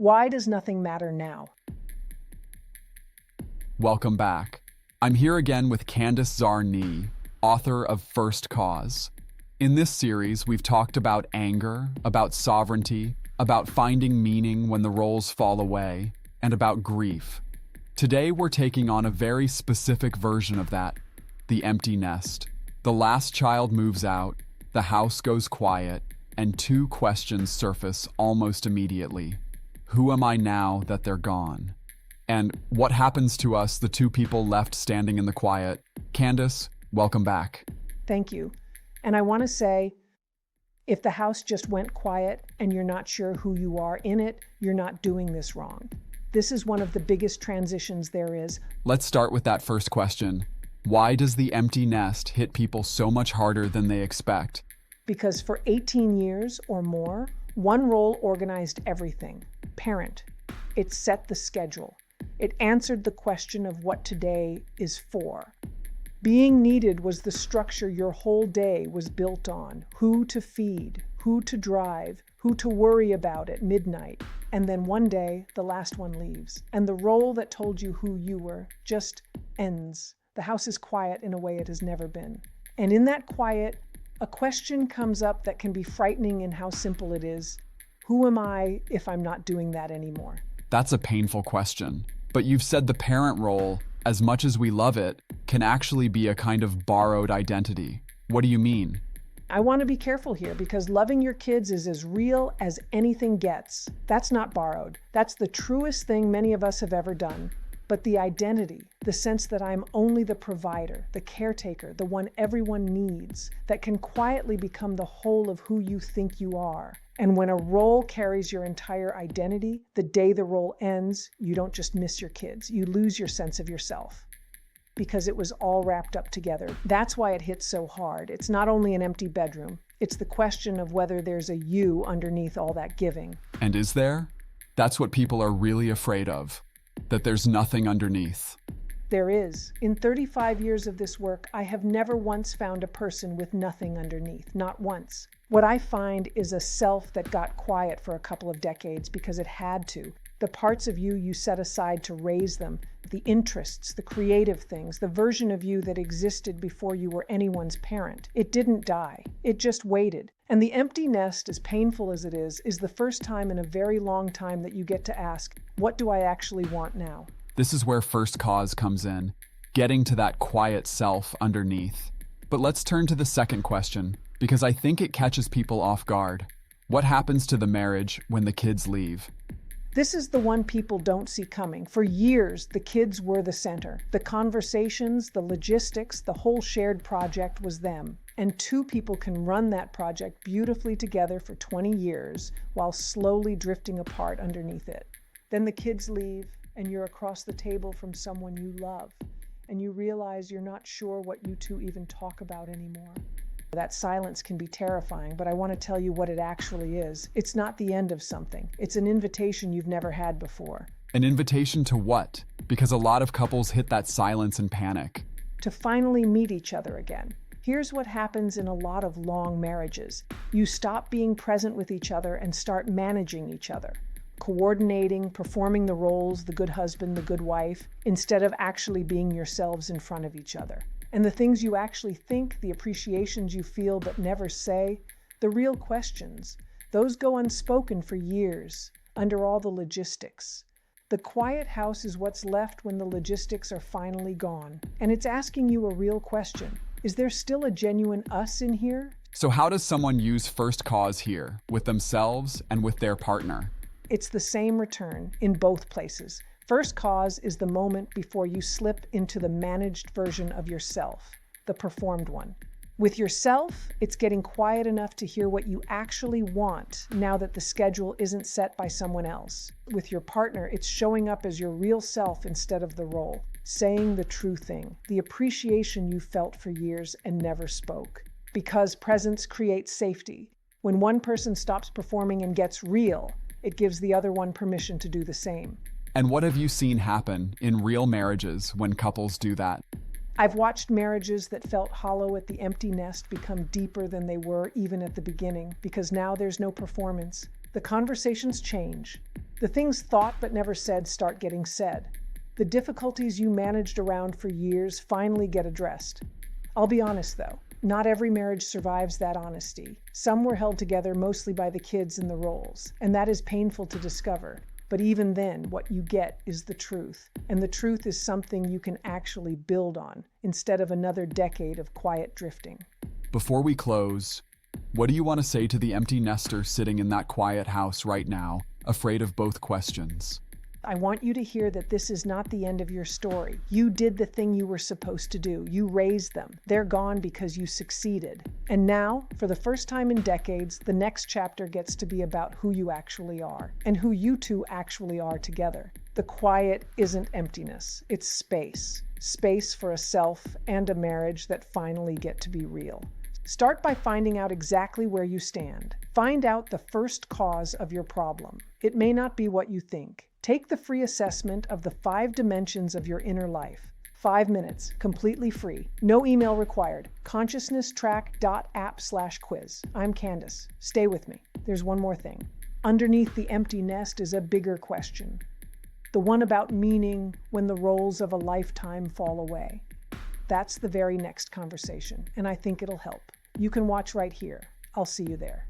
Why does nothing matter now? Welcome back. I'm here again with Candace Czarny, author of First Cause. In this series, we've talked about anger, about sovereignty, about finding meaning when the roles fall away, and about grief. Today, we're taking on a very specific version of that, the empty nest. The last child moves out, the house goes quiet, and two questions surface almost immediately. Who am I now that they're gone? And what happens to us, the two people left standing in the quiet? Candace, welcome back. Thank you. And I want to say, if the house just went quiet and you're not sure who you are in it, you're not doing this wrong. This is one of the biggest transitions there is. Let's start with that first question. Why does the empty nest hit people so much harder than they expect? Because for 18 years or more, one role organized everything. Parent. It set the schedule. It answered the question of what today is for. Being needed was the structure your whole day was built on. Who to feed, who to drive, who to worry about at midnight. And then one day, the last one leaves. And the role that told you who you were just ends. The house is quiet in a way it has never been. And in that quiet, a question comes up that can be frightening in how simple it is. Who am I if I'm not doing that anymore? That's a painful question. But you've said the parent role, as much as we love it, can actually be a kind of borrowed identity. What do you mean? I want to be careful here because loving your kids is as real as anything gets. That's not borrowed. That's the truest thing many of us have ever done. But the identity, the sense that I'm only the provider, the caretaker, the one everyone needs, that can quietly become the whole of who you think you are. And when a role carries your entire identity, the day the role ends, you don't just miss your kids, you lose your sense of yourself. Because it was all wrapped up together. That's why it hits so hard. It's not only an empty bedroom, it's the question of whether there's a you underneath all that giving. And is there? That's what people are really afraid of. That there's nothing underneath. There is. In 35 years of this work, I have never once found a person with nothing underneath. Not once. What I find is a self that got quiet for a couple of decades because it had to. The parts of you set aside to raise them, the interests, the creative things, the version of you that existed before you were anyone's parent. It didn't die. It just waited. And the empty nest, as painful as it is the first time in a very long time that you get to ask, what do I actually want now? This is where First Cause comes in, getting to that quiet self underneath. But let's turn to the second question, because I think it catches people off guard. What happens to the marriage when the kids leave? This is the one people don't see coming. For years, the kids were the center. The conversations, the logistics, the whole shared project was them. And two people can run that project beautifully together for 20 years while slowly drifting apart underneath it. Then the kids leave, and you're across the table from someone you love, and you realize you're not sure what you two even talk about anymore. That silence can be terrifying, but I want to tell you what it actually is. It's not the end of something. It's an invitation you've never had before. An invitation to what? Because a lot of couples hit that silence and panic. To finally meet each other again. Here's what happens in a lot of long marriages. You stop being present with each other and start managing each other. Coordinating, performing the roles, the good husband, the good wife, instead of actually being yourselves in front of each other. And the things you actually think, the appreciations you feel but never say, the real questions, those go unspoken for years, under all the logistics. The quiet house is what's left when the logistics are finally gone. And it's asking you a real question. Is there still a genuine us in here? So how does someone use First Cause here, with themselves and with their partner? It's the same return in both places. First Cause is the moment before you slip into the managed version of yourself, the performed one. With yourself, it's getting quiet enough to hear what you actually want now that the schedule isn't set by someone else. With your partner, it's showing up as your real self instead of the role, saying the true thing, the appreciation you felt for years and never spoke. Because presence creates safety. When one person stops performing and gets real, it gives the other one permission to do the same. And what have you seen happen in real marriages when couples do that? I've watched marriages that felt hollow at the empty nest become deeper than they were even at the beginning, because now there's no performance. The conversations change. The things thought but never said start getting said. The difficulties you managed around for years finally get addressed. I'll be honest though, not every marriage survives that honesty. Some were held together mostly by the kids and the roles, and that is painful to discover. But even then, what you get is the truth. And the truth is something you can actually build on, instead of another decade of quiet drifting. Before we close, what do you want to say to the empty nester sitting in that quiet house right now, afraid of both questions? I want you to hear that this is not the end of your story. You did the thing you were supposed to do. You raised them. They're gone because you succeeded. And now, for the first time in decades, the next chapter gets to be about who you actually are and who you two actually are together. The quiet isn't emptiness. It's space. Space for a self and a marriage that finally get to be real. Start by finding out exactly where you stand. Find out the first cause of your problem. It may not be what you think. Take the free assessment of the 5 dimensions of your inner life. 5 minutes, completely free. No email required. consciousnesstrack.app/quiz. I'm Candace. Stay with me. There's one more thing. Underneath the empty nest is a bigger question. The one about meaning when the roles of a lifetime fall away. That's the very next conversation, and I think it'll help. You can watch right here. I'll see you there.